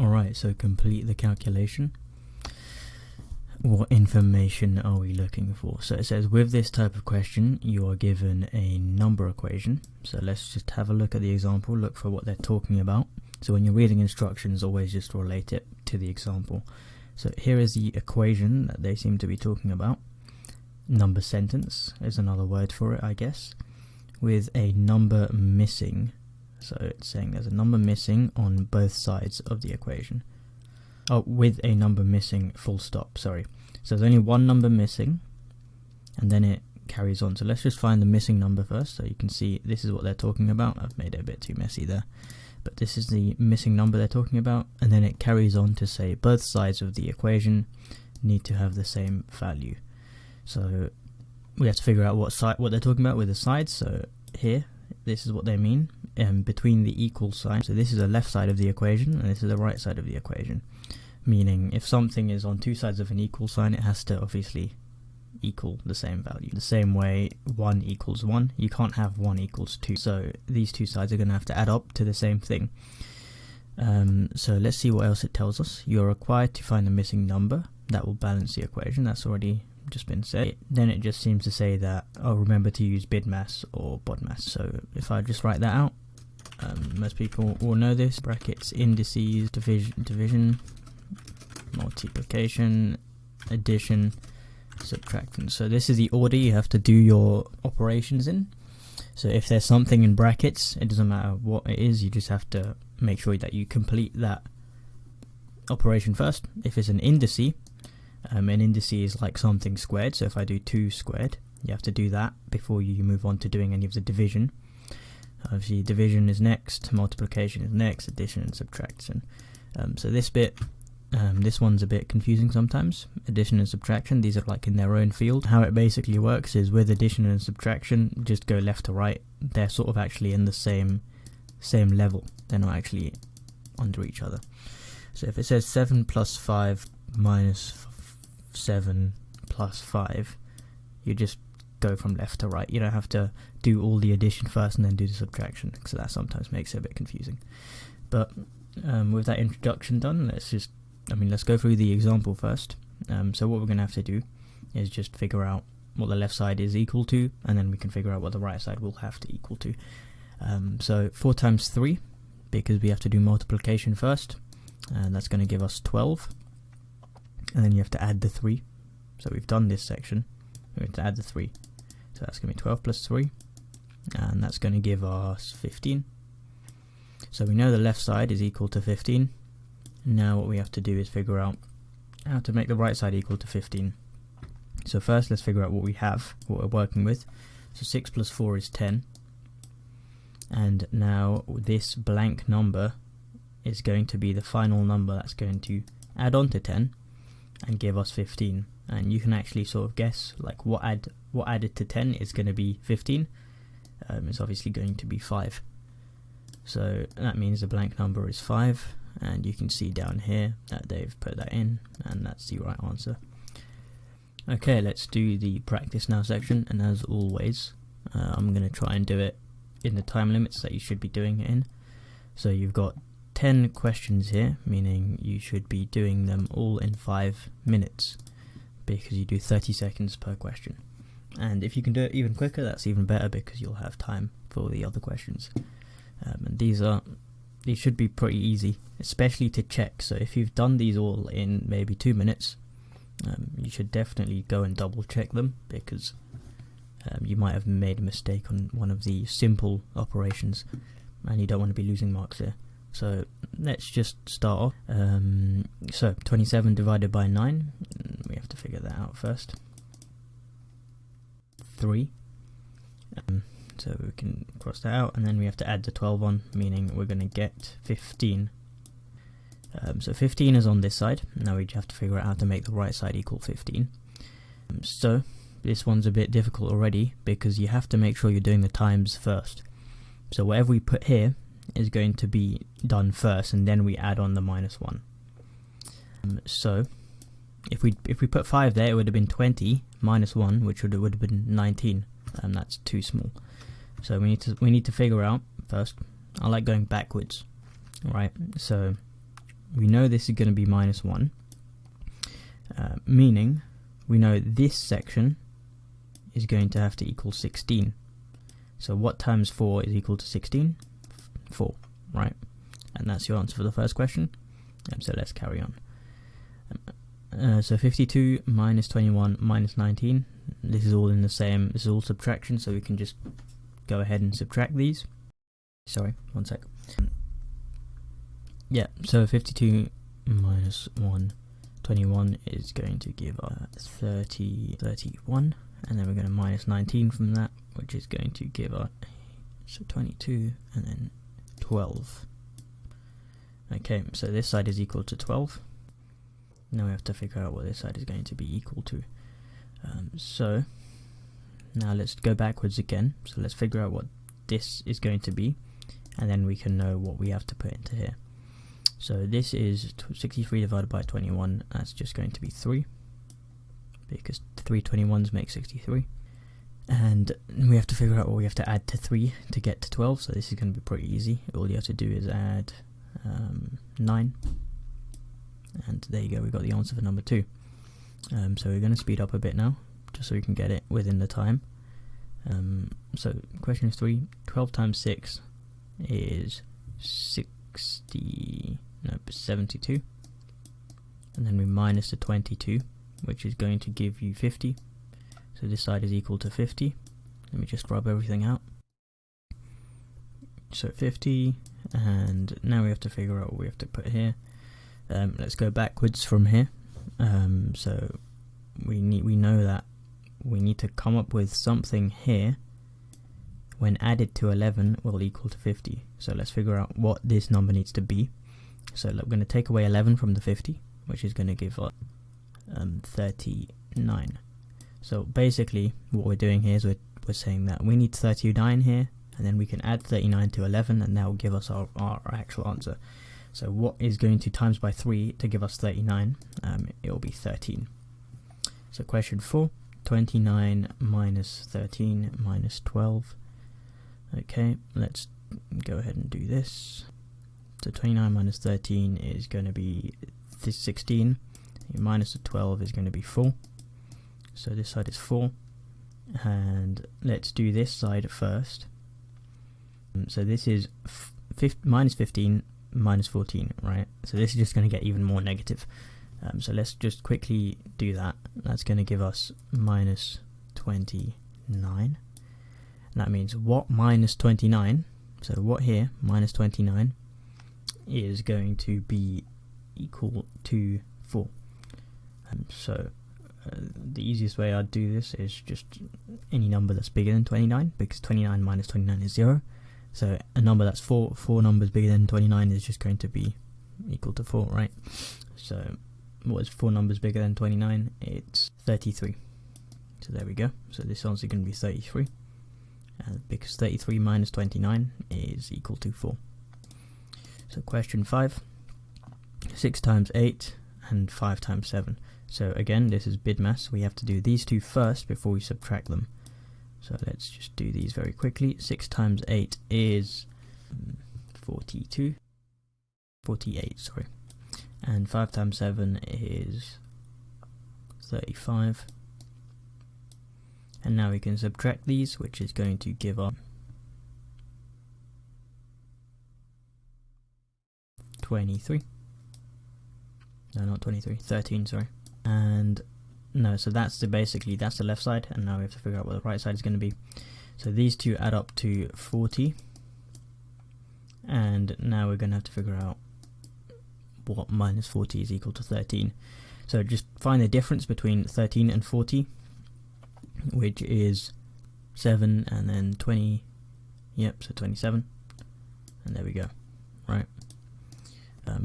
Alright, so complete the calculation. What information are we looking for? So it says with this type of question you are given a number equation. So let's just have a look at the example, look for what they're talking about. So when you're reading instructions, always just relate it to the example. So here is the equation that they seem to be talking about. Number sentence is another word for it, I guess, with a number missing. So it's saying there's a number missing on both sides of the equation. Oh, with a number missing, full stop, sorry. So there's only one number missing, and then it carries on. So let's just find the missing number first, so you can see this is what they're talking about. I've made it a bit too messy there. But this is the missing number they're talking about, and then it carries on to say both sides of the equation need to have the same value. So we have to figure out what they're talking about with the sides. So here, this is what they mean. Between the equal sign, so this is the left side of the equation and this is the right side of the equation, meaning if something is on two sides of an equal sign, it has to obviously equal the same value. The same way 1 equals 1, you can't have 1 equals 2, so these two sides are going to have to add up to the same thing. So let's see what else it tells us. You're required to find the missing number that will balance the equation. That's already just been said. Then it just seems to say that, oh, remember to use BIDMAS or BODMAS. So if I just write that out, most people will know this. Brackets, indices, division, multiplication, addition, subtraction. So this is the order you have to do your operations in. So if there's something in brackets, it doesn't matter what it is, you just have to make sure that you complete that operation first. If it's an indice, an indice is like something squared, so if I do 2 squared, you have to do that before you move on to doing any of the division. Obviously division is next, multiplication is next, addition and subtraction. So this bit, this one's a bit confusing sometimes. Addition and subtraction, these are like in their own field. How it basically works is with addition and subtraction, just go left to right. They're sort of actually in the same level. They're not actually under each other. So if it says 7 plus 5 minus 7 plus 5, you just go from left to right. You don't have to do all the addition first and then do the subtraction, so that sometimes makes it a bit confusing. But with that introduction done, let's go through the example first. So what we're going to have to do is just figure out what the left side is equal to, and then we can figure out what the right side will have to equal to. So 4 times 3, because we have to do multiplication first, and that's going to give us 12, and then you have to add the 3. So we've done this section, we have to add the 3. So that's going to be 12 plus 3, and that's going to give us 15. So we know the left side is equal to 15. Now what we have to do is figure out how to make the right side equal to 15. So first let's figure out what we have, what we're working with. So 6 plus 4 is 10. And now this blank number is going to be the final number that's going to add on to 10 and give us 15. And you can actually sort of guess like what added to 10 is going to be 15. It's obviously going to be 5. So that means the blank number is 5, and you can see down here that they've put that in, and that's the right answer. Okay, let's do the practice now section, and as always, I'm going to try and do it in the time limits that you should be doing it in. So you've got 10 questions here, meaning you should be doing them all in 5 minutes, because you do 30 seconds per question. And if you can do it even quicker, that's even better, because you'll have time for the other questions. And these should be pretty easy, especially to check. So if you've done these all in maybe 2 minutes, you should definitely go and double check them, because you might have made a mistake on one of the simple operations, and you don't want to be losing marks here. So let's just start off. So 27 divided by 9, we have to figure that out first. 3. So we can cross that out, and then we have to add the 12 on, meaning we're going to get 15. So 15 is on this side. Now we have to figure out how to make the right side equal 15. So this one's a bit difficult already, because you have to make sure you're doing the times first. So whatever we put here is going to be done first, and then we add on the minus 1. So if we put 5 there, it would have been 20 minus 1, which would have been 19, and that's too small. So we need to figure out first. I like going backwards, right? So we know this is going to be minus 1, meaning we know this section is going to have to equal 16. So what times 4 is equal to 16? 4, right? And that's your answer for the first question. So let's carry on. So 52 minus 21 minus 19, this is all in the same, this is all subtraction, so we can just go ahead and subtract these. Sorry, one sec. Yeah, so 52 minus 121 is going to give us 31, and then we're going to minus 19 from that, which is going to give us 22 and then 12. Okay, so this side is equal to 12. Now we have to figure out what this side is going to be equal to. So now let's go backwards again. So let's figure out what this is going to be, and then we can know what we have to put into here. So this is 63 divided by 21, that's just going to be 3, because 3 21s make 63. And we have to figure out what we have to add to 3 to get to 12, so this is going to be pretty easy. All you have to do is add 9. And there you go, we got the answer for number 2. So we're going to speed up a bit now, just so we can get it within the time. So question is 3. 12 times 6 is 72. And then we minus the 22, which is going to give you 50. So this side is equal to 50. Let me just rub everything out. So 50, and now we have to figure out what we have to put here. Let's go backwards from here. So we know that we need to come up with something here when added to 11 will equal to 50. So let's figure out what this number needs to be. So we're going to take away 11 from the 50, which is going to give us 39. So basically what we're doing here is we're saying that we need 39 here, and then we can add 39 to 11, and that will give us our actual answer. So what is going to times by 3 to give us 39? It will be 13. So question 4, 29 minus 13 minus 12. Okay, let's go ahead and do this. So 29 minus 13 is going to be 16. Minus the 12 is going to be 4. So this side is 4. And let's do this side first. So this is minus 15 minus 14, right? So this is just going to get even more negative. So let's just quickly do that. That's going to give us minus 29. And that means what minus 29? So what here, minus 29, is going to be equal to 4. The easiest way I'd do this is just any number that's bigger than 29, because 29 minus 29 is 0. So a number that's 4 numbers bigger than 29 is just going to be equal to 4, right? So what is 4 numbers bigger than 29? It's 33. So there we go. So this answer is going to be 33. Because 33 minus 29 is equal to 4. So question 5. 6 times 8 and 5 times 7. So again, this is BIDMAS. We have to do these two first before we subtract them. So let's just do these very quickly. 6 times 8 is 48, sorry. And 5 times 7 is 35. And now we can subtract these, which is going to give us 23. No, not 23, 13, sorry. And no, so that's basically that's the left side, and now we have to figure out what the right side is going to be. So these two add up to 40, and now we're going to have to figure out what minus 40 is equal to 13. So just find the difference between 13 and 40, which is 7 and then 20, yep, so 27, and there we go, right?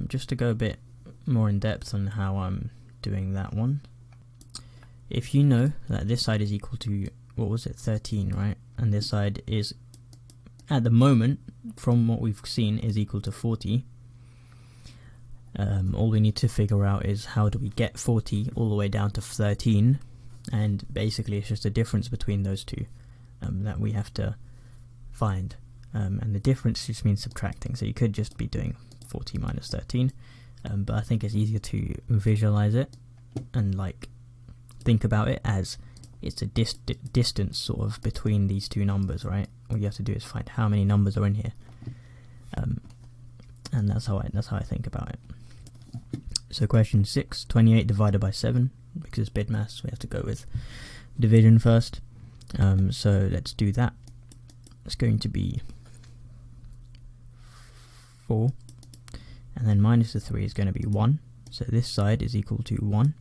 Just to go a bit more in depth on how I'm doing that one, if you know that this side is equal to, what was it, 13, right, and this side is, at the moment, from what we've seen, is equal to 40, all we need to figure out is how do we get 40 all the way down to 13, and basically it's just a difference between those two that we have to find, and the difference just means subtracting. So you could just be doing 40 minus 13, but I think it's easier to visualize it and like think about it as it's a distance sort of between these two numbers, right? All you have to do is find how many numbers are in here, and that's how I think about it. So question 6, 28 divided by 7, because it's BIDMAS, we have to go with division first. So let's do that. It's going to be 4, and then minus the 3 is going to be 1. So this side is equal to 1.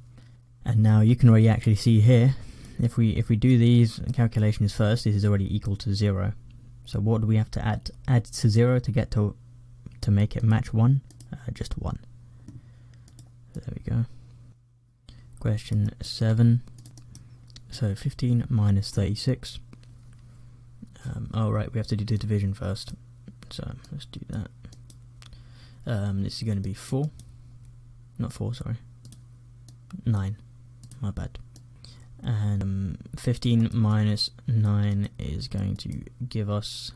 And now you can already actually see here, if we do these calculations first, this is already equal to 0. So what do we have to add to 0 to get to make it match 1? Just 1. So there we go. Question 7. So 15 minus 36. Oh right, we have to do the division first. So let's do that. This is going to be 4. Not 4, sorry. 9. My bad. And 15 minus 9 is going to give us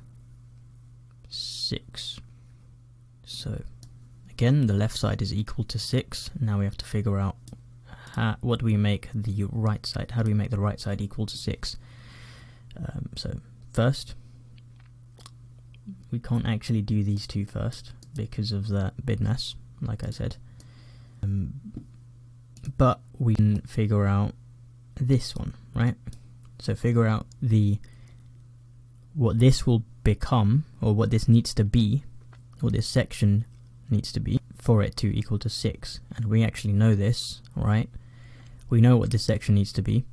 6. So again, the left side is equal to 6. Now we have to figure out what do we make the right side. How do we make the right side equal to 6? So first, we can't actually do these two first because of the BIDMAS, like I said. But we can figure out this one, right? So figure out what this will become, or what this needs to be, or this section needs to be for it to equal to 6. And we actually know this, right? We know what this section needs to be,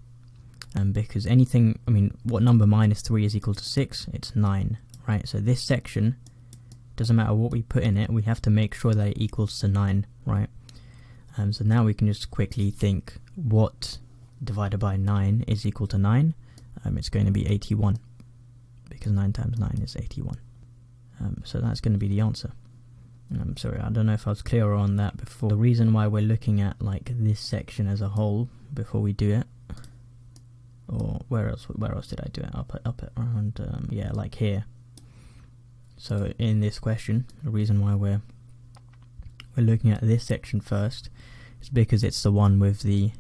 because anything, what number minus 3 is equal to 6? It's 9, right? So this section, doesn't matter what we put in it, we have to make sure that it equals to 9, right? So now we can just quickly think what divided by 9 is equal to 9. It's going to be 81, because 9 times 9 is 81. So that's going to be the answer. I'm sorry, I don't know if I was clearer on that before. The reason why we're looking at like this section as a whole before we do it, or where else did I do it? Up at around, yeah, like here. So in this question, the reason why we're looking at this section first is because it's the one with the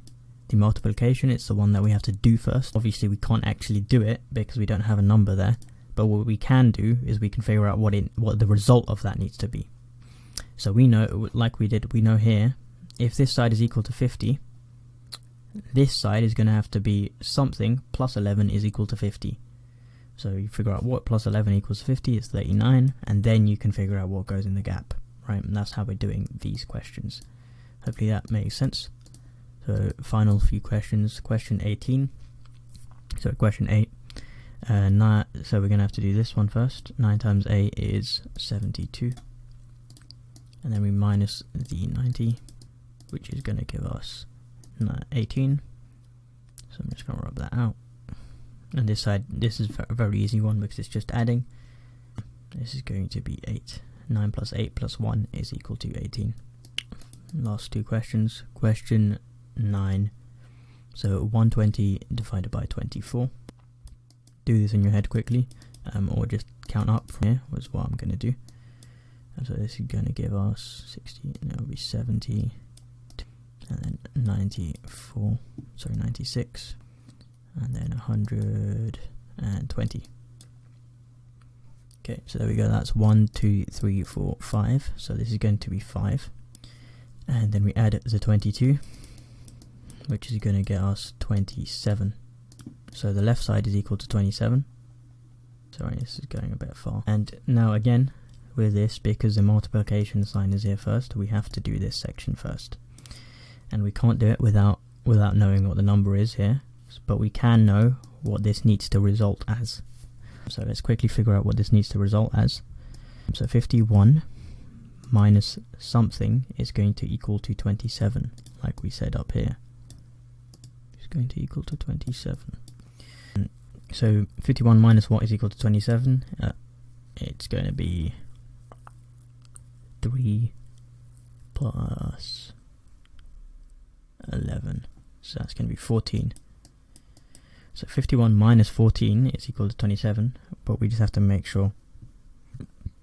multiplication. It's the one that we have to do first. Obviously we can't actually do it because we don't have a number there, but what we can do is we can figure out what the result of that needs to be. So we know, like we know here, if this side is equal to 50, this side is going to have to be something plus 11 is equal to 50. So you figure out what plus 11 equals 50 is 39, and then you can figure out what goes in the gap, right? And that's how we're doing these questions. Hopefully that makes sense. So final few questions. Question 18. So question 8. So we're going to have to do this one first. 9 times 8 is 72. And then we minus the 90, which is going to give us 18. So I'm just going to rub that out. And this side, this is a very easy one because it's just adding. This is going to be 8. 9 plus 8 plus 1 is equal to 18. Last two questions. Question 9. So 120 divided by 24. Do this in your head quickly, or just count up from here was what I'm going to do. And so this is going to give us 60, and it will be 70, and then 96, and then 120. Okay, so there we go, that's 1, 2, 3, 4, 5, so this is going to be 5. And then we add the 22, which is going to get us 27. So the left side is equal to 27. Sorry, this is going a bit far. And now again, with this, because the multiplication sign is here first, we have to do this section first. And we can't do it without knowing what the number is here, but we can know what this needs to result as. So let's quickly figure out what this needs to result as. So 51 minus something is going to equal to 27, like we said up here. It's going to equal to 27. So 51 minus what is equal to 27? It's going to be 3 plus 11. So that's going to be 14. So 51 minus 14 is equal to 27, but we just have to make sure,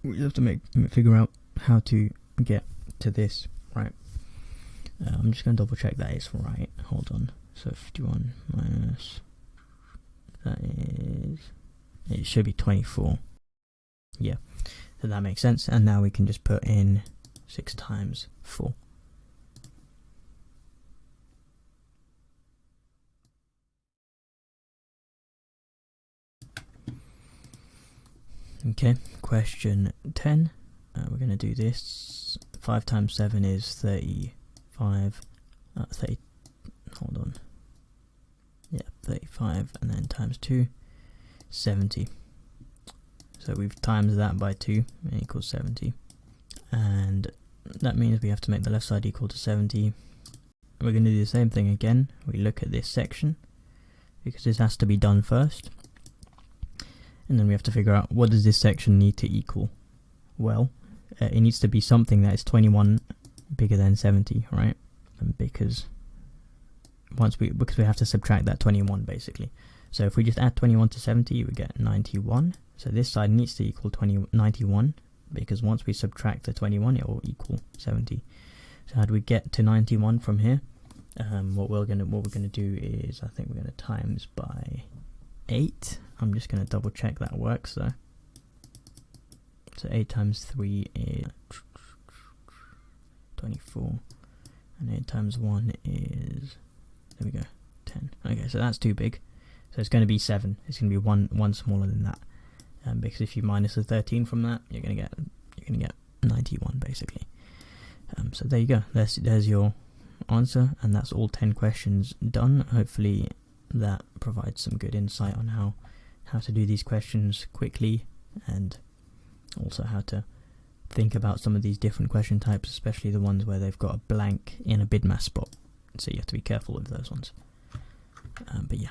we have to figure out how to get to this right? I'm just going to double check that it's right. Hold on. So 51 minus, that is, it should be 24. Yeah, so that makes sense. And now we can just put in 6 times 4. Okay, question 10. We're going to do this. 5 times 7 is 35. 30. Hold on. Yeah, 35, and then times 2, 70. So we've times that by 2, and equals 70. And that means we have to make the left side equal to 70. We're going to do the same thing again. We look at this section, because this has to be done first. And then we have to figure out, what does this section need to equal? Well, it needs to be something that is 21 bigger than 70, right? And because we have to subtract that 21 basically. So if we just add 21 to 70, we get 91. So this side needs to equal 91, because once we subtract the 21, it will equal 70. So how do we get to 91 from here? What we're gonna do is, I think we're gonna times by 8. I'm just gonna double check that works though. So 8 times 3 is 24, and 8 times 1 is, there we go, 10. Okay, so that's too big. So it's going to be 7. It's going to be one smaller than that. Because if you minus the 13 from that, you're going to get 91 basically. So there you go. There's your answer, and that's all 10 questions done. Hopefully that provides some good insight on how to do these questions quickly, and also how to think about some of these different question types, especially the ones where they've got a blank in a BIDMAS spot. So you have to be careful with those ones. But yeah.